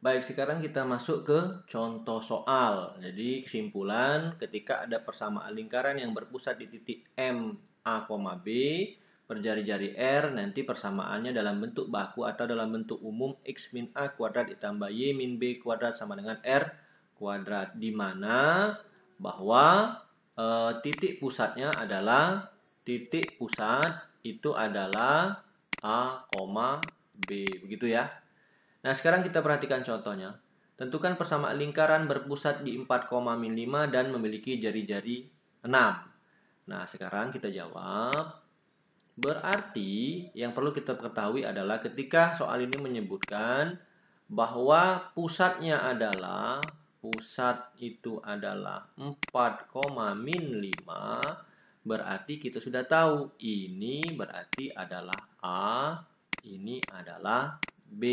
Baik, sekarang kita masuk ke contoh soal. Jadi kesimpulan, ketika ada persamaan lingkaran yang berpusat di titik M, A, B, berjari-jari R, nanti persamaannya dalam bentuk baku atau dalam bentuk umum X min A kuadrat ditambah Y min B kuadrat sama dengan R kuadrat. Di mana bahwa titik pusatnya adalah, titik pusat itu adalah A, B. Begitu ya. Nah, sekarang kita perhatikan contohnya. Tentukan persamaan lingkaran berpusat di 4,5 dan memiliki jari-jari 6. Nah, sekarang kita jawab. Berarti yang perlu kita ketahui adalah ketika soal ini menyebutkan bahwa pusatnya adalah, pusat itu adalah 4,5, berarti kita sudah tahu ini berarti adalah A, ini adalah B.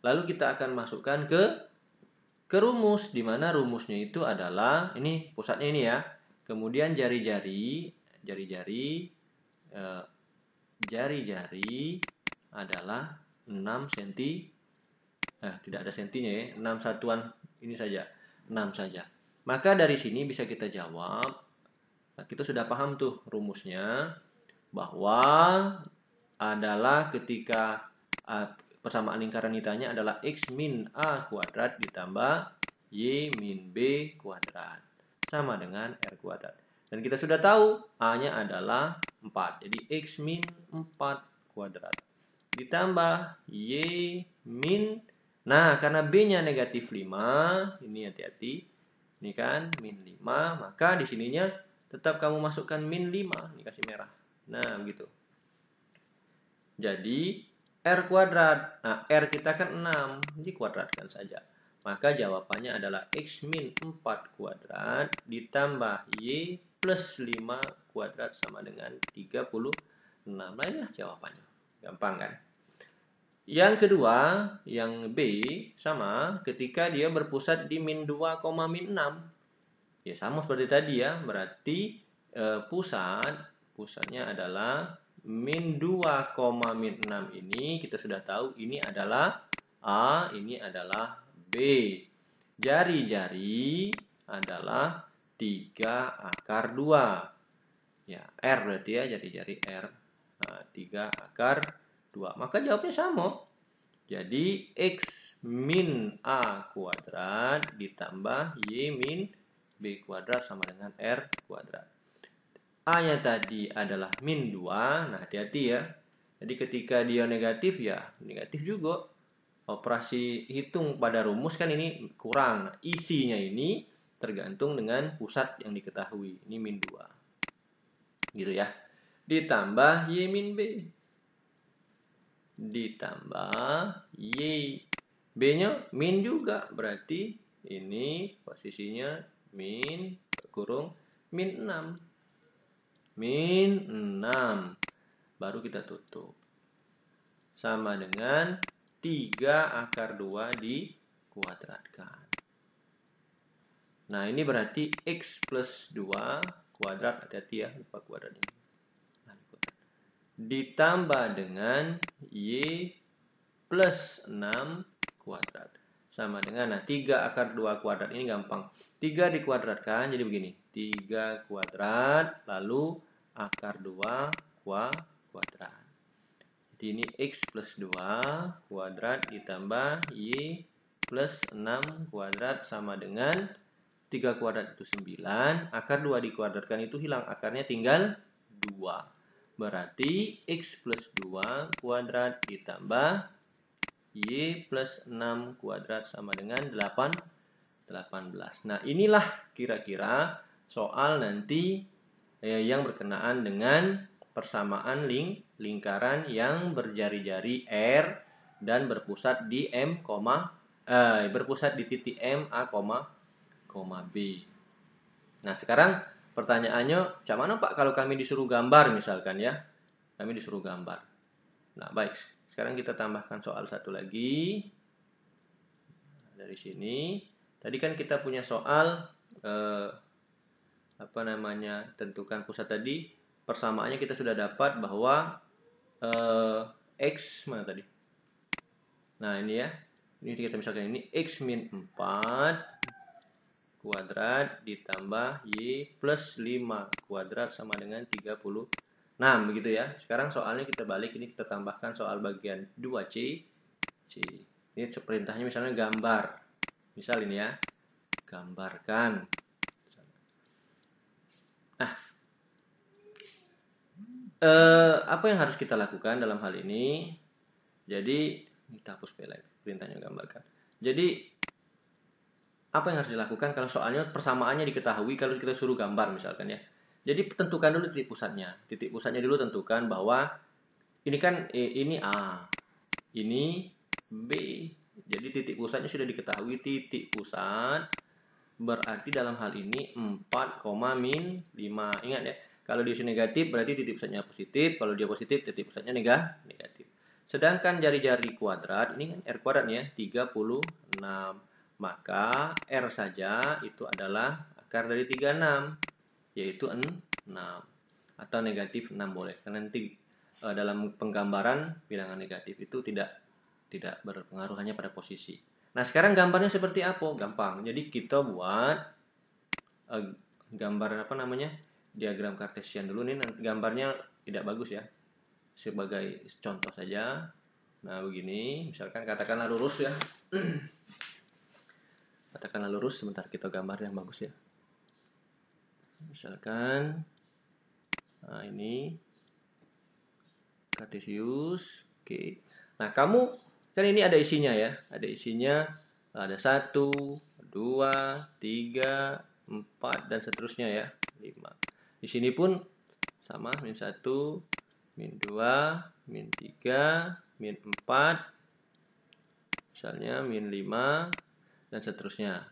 Lalu kita akan masukkan ke rumus, di mana rumusnya itu adalah ini pusatnya ini ya. Kemudian jari-jari adalah 6 cm. Tidak ada sentinya ya, 6 satuan ini saja, 6 saja. Maka dari sini bisa kita jawab, kita sudah paham tuh rumusnya, bahwa adalah ketika persamaan lingkaran ditanya adalah X min A kuadrat ditambah Y min B kuadrat sama dengan R kuadrat. Dan kita sudah tahu A-nya adalah 4. Jadi X min 4 kuadrat ditambah Y min, nah karena B-nya negatif 5, ini hati-hati, ini kan min 5, maka di sininya tetap kamu masukkan min 5, ini kasih merah. Nah, begitu. Jadi R kuadrat. Nah, R kita kan 6, dikuadratkan saja. Maka jawabannya adalah X min 4 kuadrat ditambah Y plus 5 kuadrat sama dengan 36. Nah, ya jawabannya. Gampang kan? Yang kedua, yang B, sama ketika dia berpusat di min 2, min 6. Ya sama seperti tadi ya, berarti pusatnya adalah min 2, min 6 ini kita sudah tahu ini adalah A, ini adalah B. Jari-jari adalah 3 akar 2. Ya, R berarti ya, jari-jari R. Nah, 3 akar 2. Maka jawabnya sama. Jadi X min A kuadrat ditambah Y min B kuadrat sama dengan R kuadrat. A-nya tadi adalah min 2. Nah, hati-hati ya. Jadi ketika dia negatif ya negatif juga. Operasi hitung pada rumus kan ini kurang. Nah, isinya ini tergantung dengan pusat yang diketahui. Ini min 2. Gitu ya. Ditambah Y min B. Ditambah Y. B-nya min juga. Berarti ini posisinya min kurung min 6. Min 6. Baru kita tutup. Sama dengan 3 akar 2 dikuadratkan. Nah, ini berarti X plus 2 kuadrat. Hati-hati ya, lupa kuadrat ini. Ditambah dengan Y plus 6 kuadrat. Sama dengan, nah 3 akar 2 kuadrat ini gampang. 3 dikuadratkan, jadi begini. 3 kuadrat, lalu akar 2 kuadrat. Jadi ini X plus 2 kuadrat ditambah Y plus 6 kuadrat sama dengan 3 kuadrat itu 9. Akar 2 dikuadratkan itu hilang, akarnya tinggal 2. Berarti X plus 2 kuadrat ditambah Y plus 6 kuadrat sama dengan 18. Nah, inilah kira-kira soal nanti yang berkenaan dengan persamaan lingkaran yang berjari-jari R dan berpusat di berpusat di titik M, A, B. Nah, sekarang pertanyaannya, macam mana Pak kalau kami disuruh gambar misalkan ya? Kami disuruh gambar. Nah, baik. Sekarang kita tambahkan soal satu lagi. Dari sini. Tadi kan kita punya soal tentukan pusat tadi. Persamaannya kita sudah dapat bahwa X mana tadi? Nah, ini ya. Ini kita misalkan ini X min 4 kuadrat ditambah Y plus 5 kuadrat sama dengan 36. Begitu ya. Sekarang soalnya kita balik, ini kita tambahkan soal bagian 2C. Ini perintahnya misalnya gambar. Misal ini ya. Gambarkan. Apa yang harus kita lakukan dalam hal ini? Jadi, kita hapus perintahnya gambarkan. Jadi, apa yang harus dilakukan kalau soalnya persamaannya diketahui kalau kita suruh gambar misalkan ya. Jadi tentukan dulu titik pusatnya. Titik pusatnya dulu tentukan bahwa ini kan ini A, ini B. Jadi titik pusatnya sudah diketahui. Titik pusat berarti dalam hal ini 4, min 5. Ingat ya, kalau di sini negatif berarti titik pusatnya positif. Kalau dia positif titik pusatnya negatif. Sedangkan jari-jari kuadrat ini kan R kuadrat ya, 36. Maka R saja itu adalah akar dari 36, yaitu 6. Atau negatif 6 boleh. Karena nanti dalam penggambaran bilangan negatif itu tidak berpengaruh hanya pada posisi. Nah, sekarang gambarnya seperti apa? Gampang. Jadi kita buat gambar diagram kartesian dulu nih. Gambarnya tidak bagus ya. Sebagai contoh saja. Nah, begini. Misalkan katakanlah lurus ya. Katakanlah lurus, sebentar kita gambar yang bagus ya. Misalkan ini kartesius. Oke. Nah, kamu kan ini ada isinya ya. Ada isinya, ada 1, 2, 3, 4 dan seterusnya ya. 5. Di sini pun sama, min 1, min 2, min 3, min 4. Misalnya min 5 dan seterusnya.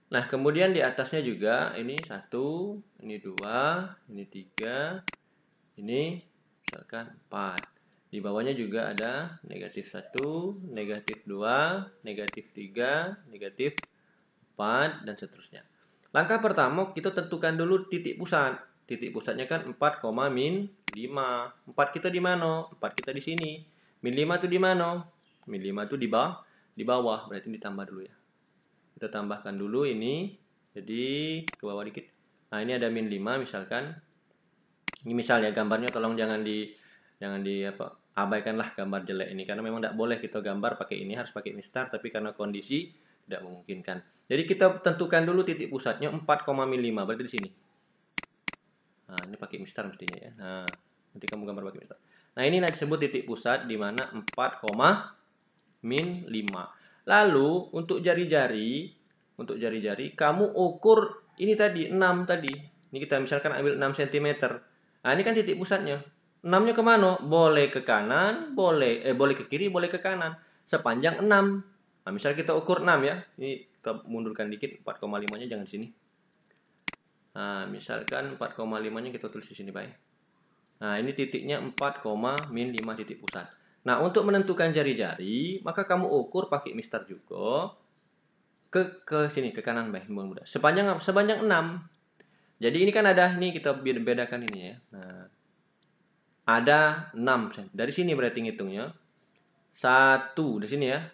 Nah, kemudian di atasnya juga ini 1, ini 2, ini 3, ini misalkan 4. Di bawahnya juga ada negatif 1, negatif 2, negatif 3, negatif 4, dan seterusnya. Langkah pertama, kita tentukan dulu titik pusat. Titik pusatnya kan 4, min 5. 4 kita di mana? 4 kita di sini. Min 5 itu di mana? Min 5 itu di bawah. Berarti ditambah dulu ya. Kita tambahkan dulu ini. Jadi ke bawah dikit. Nah, ini ada min 5 misalkan. Ini misalnya gambarnya tolong jangan abaikanlah gambar jelek ini, karena memang tidak boleh kita gambar pakai ini, harus pakai mistar, tapi karena kondisi tidak memungkinkan. Jadi kita tentukan dulu titik pusatnya 4, min 5, berarti di sini. Nah, ini pakai mistar mestinya ya. Nah, nanti kamu gambar pakai mistar. Nah, inilah disebut titik pusat di mana 4, min 5. Lalu untuk jari-jari kamu ukur ini tadi 6 tadi. Ini kita misalkan ambil 6 cm. Nah, ini kan titik pusatnya. 6-nya kemana? Boleh ke kanan, boleh ke kiri, boleh ke kanan. Sepanjang 6. Nah, misal kita ukur 6 ya. Ini kita mundurkan dikit, 4,5-nya jangan di sini. Nah, misalkan 4,5-nya kita tulis di sini, Pak. Nah, ini titiknya 4, min 5 titik pusat. Nah, untuk menentukan jari-jari, maka kamu ukur pakai mistar juga ke sini, ke kanan, Pak. Sepanjang 6. Jadi ini kan ada, ini kita bedakan ini ya. Nah, ada 6. Dari sini berarti ngitungnya. 1 di sini ya.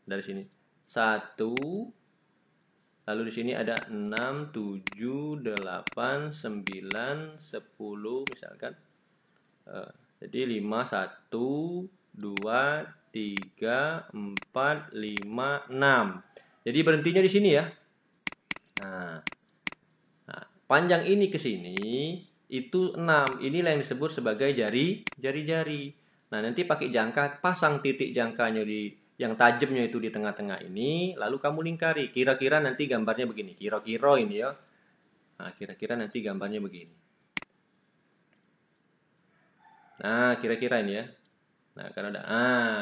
Dari sini. 1. Lalu di sini ada 6, 7, 8, 9, 10 misalkan. Jadi 5, 1, 2, 3, 4, 5, 6. Jadi berhentinya di sini ya. Nah, panjang ini ke sini itu 6. Inilah yang disebut sebagai jari-jari. Nah, nanti pakai jangka, pasang titik jangkanya yang tajamnya itu di tengah-tengah ini, lalu kamu lingkari. Kira-kira nanti gambarnya begini. Kira-kira ini ya. Nah, kira-kira nanti gambarnya begini. Nah, kira-kira ini ya. Nah, karena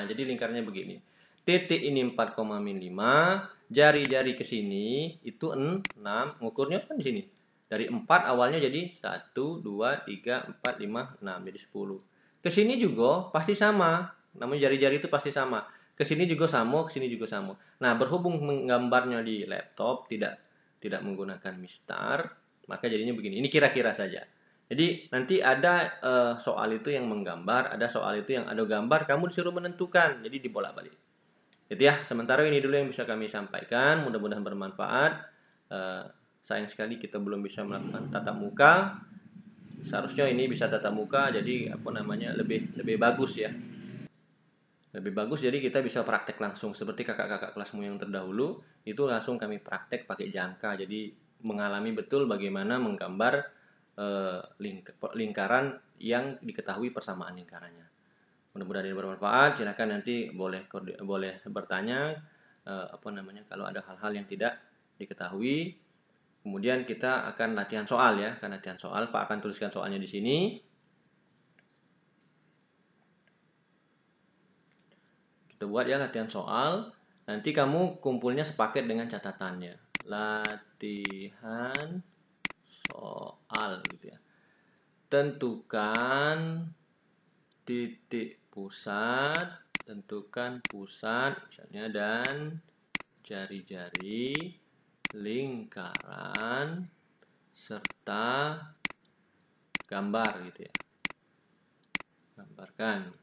jadi lingkarnya begini. Titik ini 4, min 5. Jari-jari ke sini itu 6. Ngukurnya kan di sini. Dari 4 awalnya jadi 1, 2, 3, 4, 5, 6. Jadi 10. Ke sini juga pasti sama. Namanya jari-jari itu pasti sama. Ke sini juga sama, ke sini juga sama. Nah, berhubung menggambarnya di laptop tidak menggunakan mistar, maka jadinya begini. Ini kira-kira saja. Jadi nanti ada soal itu yang menggambar, ada soal itu yang ada gambar, kamu disuruh menentukan. Jadi dibolak-balik. Itu ya, sementara ini dulu yang bisa kami sampaikan, mudah-mudahan bermanfaat. Sayang sekali kita belum bisa melakukan tatap muka. Seharusnya ini bisa tatap muka, jadi lebih bagus ya. Lebih bagus jadi kita bisa praktek langsung seperti kakak-kakak kelasmu yang terdahulu, itu langsung kami praktek pakai jangka. Jadi mengalami betul bagaimana menggambar lingkaran yang diketahui persamaan lingkarannya. Mudah-mudahan ini bermanfaat. Silahkan nanti boleh bertanya kalau ada hal-hal yang tidak diketahui. Kemudian kita akan latihan soal ya. Akan latihan soal. Pak akan tuliskan soalnya di sini. Kita buat ya latihan soal. Nanti kamu kumpulnya sepaket dengan catatannya. Latihan soal gitu ya. Tentukan pusat misalnya dan jari-jari lingkaran serta gambar gitu ya. Gambarkan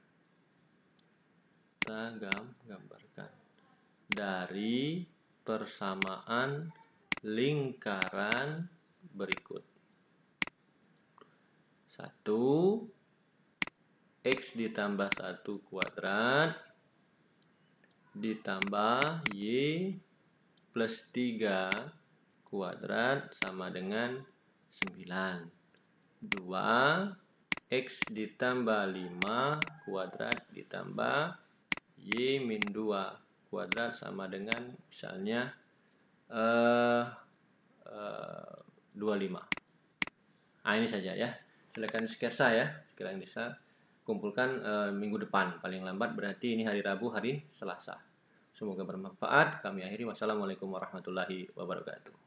dari persamaan lingkaran berikut. 1 X ditambah 1 kuadrat ditambah Y plus 3 kuadrat sama dengan 9. 2 X ditambah 5 kuadrat ditambah Y min 2 kuadrat sama dengan misalnya 25. Nah ini saja ya. Silakan sketsa ya. Silakan bisa kumpulkan minggu depan. Paling lambat berarti ini hari Rabu, hari Selasa. Semoga bermanfaat. Kami akhiri. Wassalamualaikum warahmatullahi wabarakatuh.